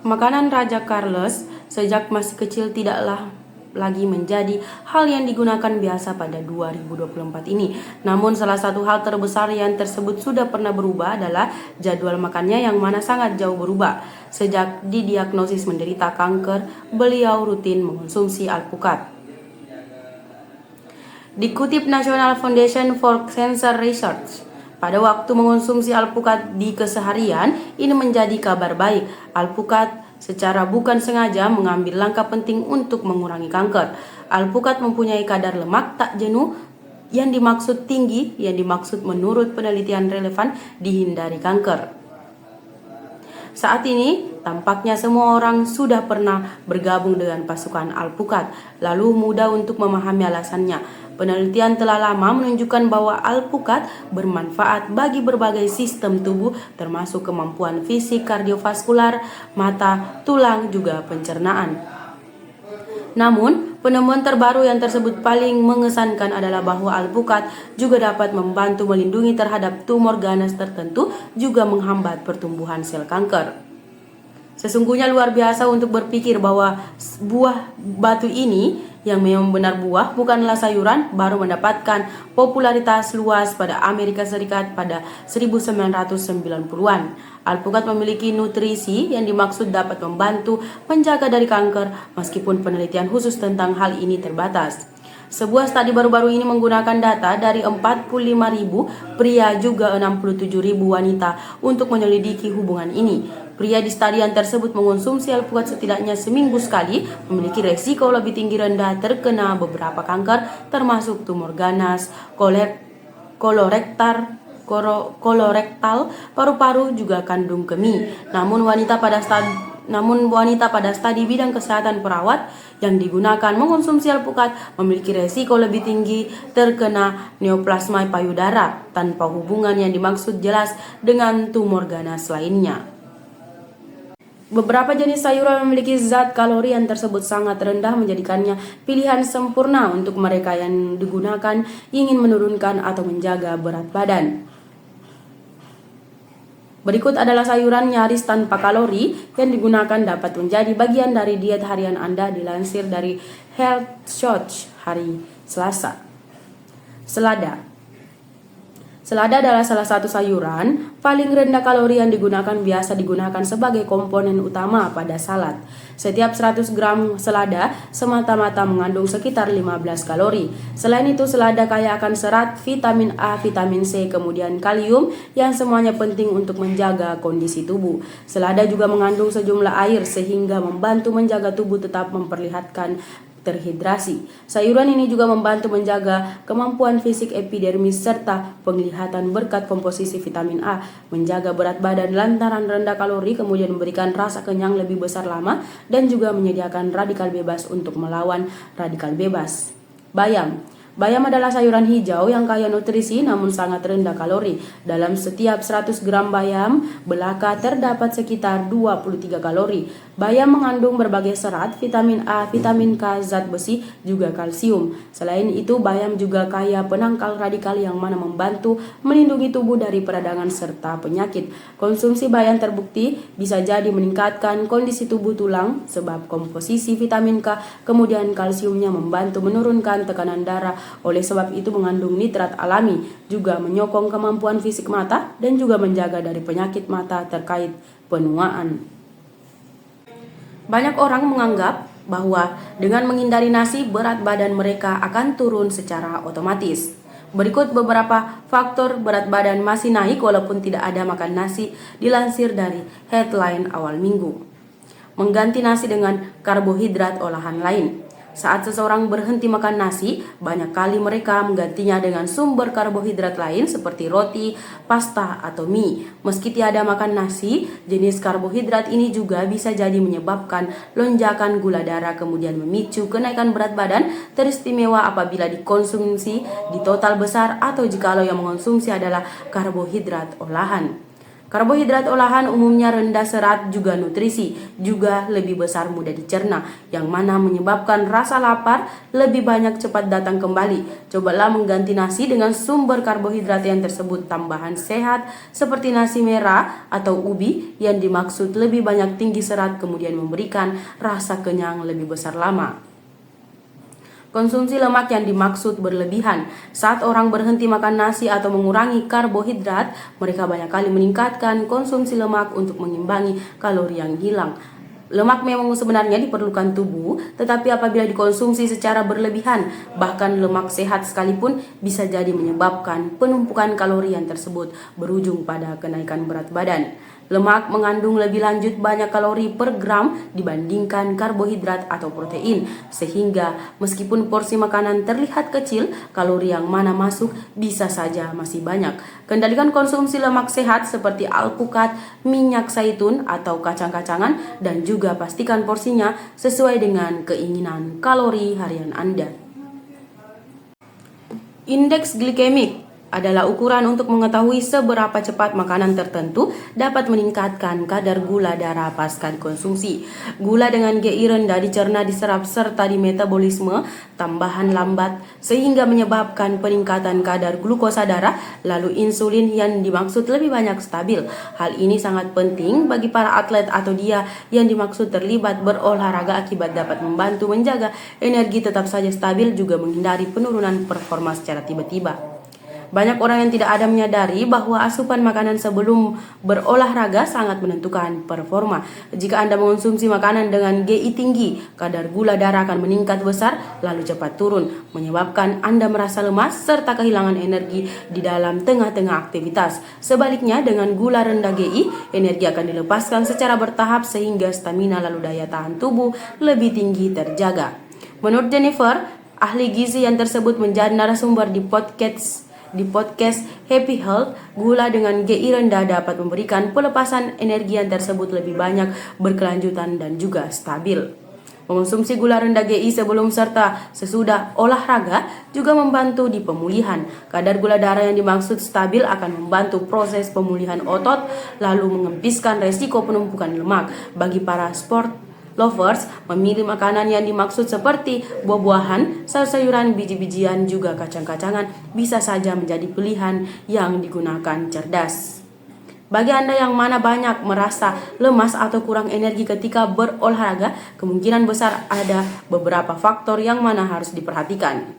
Makanan Raja Charles sejak masih kecil tidaklah lagi menjadi hal yang digunakan biasa pada 2024 ini. Namun salah satu hal terbesar yang tersebut sudah pernah berubah adalah jadwal makannya yang mana sangat jauh berubah. Sejak didiagnosis menderita kanker, beliau rutin mengonsumsi alpukat. Dikutip National Foundation for Cancer Research, pada waktu mengonsumsi alpukat di keseharian, ini menjadi kabar baik. Alpukat secara bukan sengaja mengambil langkah penting untuk mengurangi kanker. Alpukat mempunyai kadar lemak tak jenuh yang dimaksud tinggi, yang dimaksud menurut penelitian relevan dihindari kanker. Saat ini, tampaknya semua orang sudah pernah bergabung dengan pasukan alpukat, lalu mudah untuk memahami alasannya. Penelitian telah lama menunjukkan bahwa alpukat bermanfaat bagi berbagai sistem tubuh, termasuk kemampuan fisik, kardiovaskular, mata, tulang, juga pencernaan. Namun, penemuan terbaru yang tersebut paling mengesankan adalah bahwa alpukat juga dapat membantu melindungi terhadap tumor ganas tertentu, juga menghambat pertumbuhan sel kanker. Sesungguhnya luar biasa untuk berpikir bahwa buah batu ini yang memang benar buah bukanlah sayuran baru mendapatkan popularitas luas pada Amerika Serikat pada 1990-an. Alpukat memiliki nutrisi yang dimaksud dapat membantu menjaga dari kanker, meskipun penelitian khusus tentang hal ini terbatas. Sebuah studi baru-baru ini menggunakan data dari 45.000 pria juga 67.000 wanita untuk menyelidiki hubungan ini. Pria di studi tersebut mengonsumsi alpukat setidaknya seminggu sekali, memiliki resiko lebih tinggi rendah terkena beberapa kanker termasuk tumor ganas, kolorektal, paru-paru, juga kandung kemih. Namun wanita pada studi bidang kesehatan perawat yang digunakan mengonsumsi alpukat memiliki resiko lebih tinggi terkena neoplasma payudara tanpa hubungan yang dimaksud jelas dengan tumor ganas lainnya. Beberapa jenis sayuran memiliki zat kalori yang tersebut sangat rendah, menjadikannya pilihan sempurna untuk mereka yang digunakan ingin menurunkan atau menjaga berat badan. Berikut adalah sayuran nyaris tanpa kalori yang digunakan dapat menjadi bagian dari diet harian Anda, dilansir dari Health Watch hari Selasa. Selada. Selada adalah salah satu sayuran paling rendah kalori yang biasa digunakan sebagai komponen utama pada salad. Setiap 100 gram selada semata-mata mengandung sekitar 15 kalori. Selain itu, selada kaya akan serat, vitamin A, vitamin C, kemudian kalium yang semuanya penting untuk menjaga kondisi tubuh. Selada juga mengandung sejumlah air sehingga membantu menjaga tubuh tetap memperlihatkan terhidrasi. Sayuran ini juga membantu menjaga kemampuan fisik epidermis serta penglihatan berkat komposisi vitamin A, menjaga berat badan lantaran rendah kalori, kemudian memberikan rasa kenyang lebih besar lama, dan juga menyediakan radikal bebas untuk melawan radikal bebas. Bayam. Bayam adalah sayuran hijau yang kaya nutrisi namun sangat rendah kalori. Dalam setiap 100 gram bayam belaka terdapat sekitar 23 kalori. Bayam mengandung berbagai serat, vitamin A, vitamin K, zat besi, juga kalsium. Selain itu, bayam juga kaya penangkal radikal yang mana membantu melindungi tubuh dari peradangan serta penyakit. Konsumsi bayam terbukti bisa jadi meningkatkan kondisi tubuh tulang sebab komposisi vitamin K kemudian kalsiumnya membantu menurunkan tekanan darah. Oleh sebab itu mengandung nitrat alami, juga menyokong kemampuan fisik mata dan juga menjaga dari penyakit mata terkait penuaan. Banyak orang menganggap bahwa dengan menghindari nasi, berat badan mereka akan turun secara otomatis. Berikut beberapa faktor berat badan masih naik walaupun tidak ada makan nasi, dilansir dari headline awal minggu. Mengganti nasi dengan karbohidrat olahan lain. Saat seseorang berhenti makan nasi, banyak kali mereka menggantinya dengan sumber karbohidrat lain seperti roti, pasta, atau mie. Meski tiada makan nasi, jenis karbohidrat ini juga bisa jadi menyebabkan lonjakan gula darah, kemudian memicu kenaikan berat badan, teristimewa apabila dikonsumsi di total besar atau jikalau yang mengonsumsi adalah karbohidrat olahan. Karbohidrat olahan umumnya rendah serat juga nutrisi, juga lebih besar mudah dicerna, yang mana menyebabkan rasa lapar lebih banyak cepat datang kembali. Cobalah mengganti nasi dengan sumber karbohidrat yang tersebut tambahan sehat seperti nasi merah atau ubi yang dimaksud lebih banyak tinggi serat kemudian memberikan rasa kenyang lebih besar lama. Konsumsi lemak yang dimaksud berlebihan. Saat orang berhenti makan nasi atau mengurangi karbohidrat, mereka banyak kali meningkatkan konsumsi lemak untuk mengimbangi kalori yang hilang. Lemak memang sebenarnya diperlukan tubuh, tetapi apabila dikonsumsi secara berlebihan, bahkan lemak sehat sekalipun bisa jadi menyebabkan penumpukan kalori yang tersebut berujung pada kenaikan berat badan. Lemak mengandung lebih lanjut banyak kalori per gram dibandingkan karbohidrat atau protein, sehingga meskipun porsi makanan terlihat kecil, kalori yang mana masuk bisa saja masih banyak. Kendalikan konsumsi lemak sehat seperti alpukat, minyak zaitun atau kacang-kacangan, dan juga pastikan porsinya sesuai dengan keinginan kalori harian Anda. Indeks glikemik adalah ukuran untuk mengetahui seberapa cepat makanan tertentu dapat meningkatkan kadar gula darah pasca dikonsumsi. Gula dengan GI rendah dicerna, diserap, serta di metabolisme tambahan lambat sehingga menyebabkan peningkatan kadar glukosa darah, lalu insulin yang dimaksud lebih banyak stabil. Hal ini sangat penting bagi para atlet atau dia yang dimaksud terlibat berolahraga akibat dapat membantu menjaga energi tetap saja stabil, juga menghindari penurunan performa secara tiba-tiba. Banyak orang yang tidak ada menyadari bahwa asupan makanan sebelum berolahraga sangat menentukan performa. Jika Anda mengonsumsi makanan dengan GI tinggi, kadar gula darah akan meningkat besar lalu cepat turun, menyebabkan Anda merasa lemas serta kehilangan energi di dalam tengah-tengah aktivitas. Sebaliknya, dengan gula rendah GI, energi akan dilepaskan secara bertahap sehingga stamina lalu daya tahan tubuh lebih tinggi terjaga. Menurut Jennifer, ahli gizi yang tersebut menjadi narasumber di podcast Happy Health, gula dengan GI rendah dapat memberikan pelepasan energi yang tersebut lebih banyak, berkelanjutan, dan juga stabil. Mengonsumsi gula rendah GI sebelum serta sesudah olahraga juga membantu di pemulihan. Kadar gula darah yang dimaksud stabil akan membantu proses pemulihan otot, lalu mengempiskan resiko penumpukan lemak. Bagi para sport lovers, memilih makanan yang dimaksud seperti buah-buahan, sayur-sayuran, biji-bijian, juga kacang-kacangan bisa saja menjadi pilihan yang digunakan cerdas. Bagi Anda yang mana banyak merasa lemas atau kurang energi ketika berolahraga, kemungkinan besar ada beberapa faktor yang mana harus diperhatikan.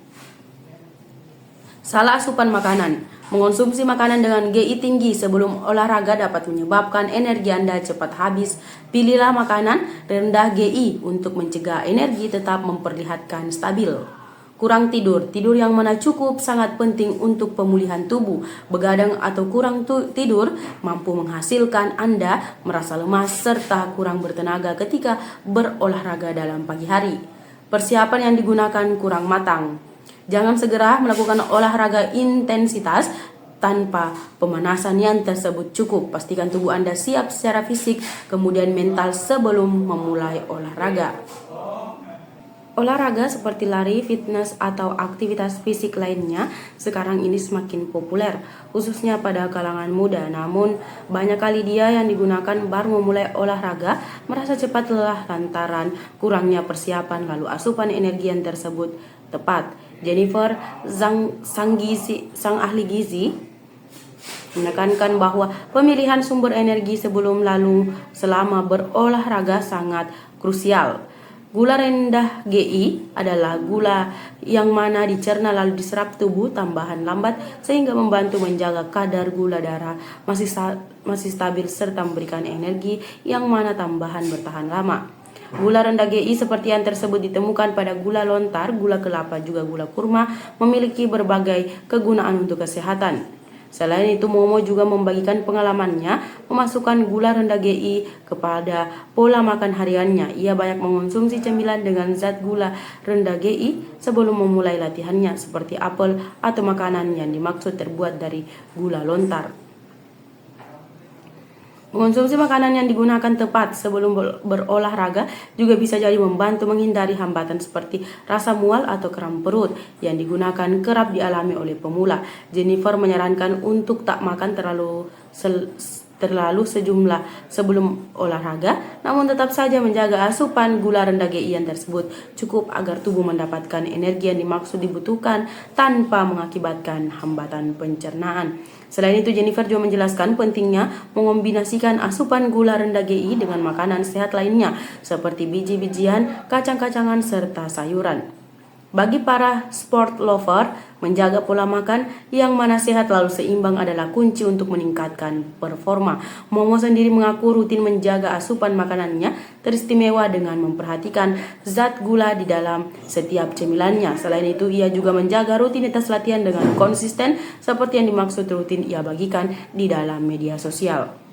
Salah asupan makanan. Mengonsumsi makanan dengan GI tinggi sebelum olahraga dapat menyebabkan energi Anda cepat habis. Pilihlah makanan rendah GI untuk mencegah energi tetap memperlihatkan stabil. Kurang tidur. Tidur yang mana cukup sangat penting untuk pemulihan tubuh. Begadang atau kurang tidur mampu menghasilkan Anda merasa lemas serta kurang bertenaga ketika berolahraga dalam pagi hari. Persiapan yang digunakan kurang matang. Jangan segera melakukan olahraga intensitas tanpa pemanasan yang tersebut cukup. Pastikan tubuh Anda siap secara fisik, kemudian mental sebelum memulai olahraga. Olahraga seperti lari, fitness, atau aktivitas fisik lainnya sekarang ini semakin populer, khususnya pada kalangan muda. Namun, banyak kali dia yang digunakan baru memulai olahraga merasa cepat lelah lantaran kurangnya persiapan lalu asupan energi yang tersebut tepat. Jennifer, sang ahli gizi, menekankan bahwa pemilihan sumber energi sebelum lalu selama berolahraga sangat krusial. Gula rendah GI adalah gula yang mana dicerna lalu diserap tubuh tambahan lambat sehingga membantu menjaga kadar gula darah masih stabil serta memberikan energi yang mana tambahan bertahan lama. Gula rendah GI seperti yang tersebut ditemukan pada gula lontar, gula kelapa, juga gula kurma memiliki berbagai kegunaan untuk kesehatan. Selain itu, Momo juga membagikan pengalamannya memasukkan gula rendah GI kepada pola makan hariannya. Ia banyak mengonsumsi cemilan dengan zat gula rendah GI sebelum memulai latihannya, seperti apel atau makanan yang dimaksud terbuat dari gula lontar. Mengonsumsi makanan yang digunakan tepat sebelum berolahraga juga bisa jadi membantu menghindari hambatan seperti rasa mual atau kram perut yang digunakan kerap dialami oleh pemula. Jennifer menyarankan untuk tak makan terlalu terlalu sebelum olahraga, namun tetap saja menjaga asupan gula rendah GI yang tersebut cukup agar tubuh mendapatkan energi yang dimaksud dibutuhkan tanpa mengakibatkan hambatan pencernaan. Selain itu, Jennifer juga menjelaskan pentingnya mengombinasikan asupan gula rendah GI dengan makanan sehat lainnya seperti biji-bijian, kacang-kacangan, serta sayuran. Bagi para sport lover, menjaga pola makan yang mana sehat lalu seimbang adalah kunci untuk meningkatkan performa. Momo sendiri mengaku rutin menjaga asupan makanannya teristimewa dengan memperhatikan zat gula di dalam setiap cemilannya. Selain itu, ia juga menjaga rutinitas latihan dengan konsisten seperti yang dimaksud rutin ia bagikan di dalam media sosial.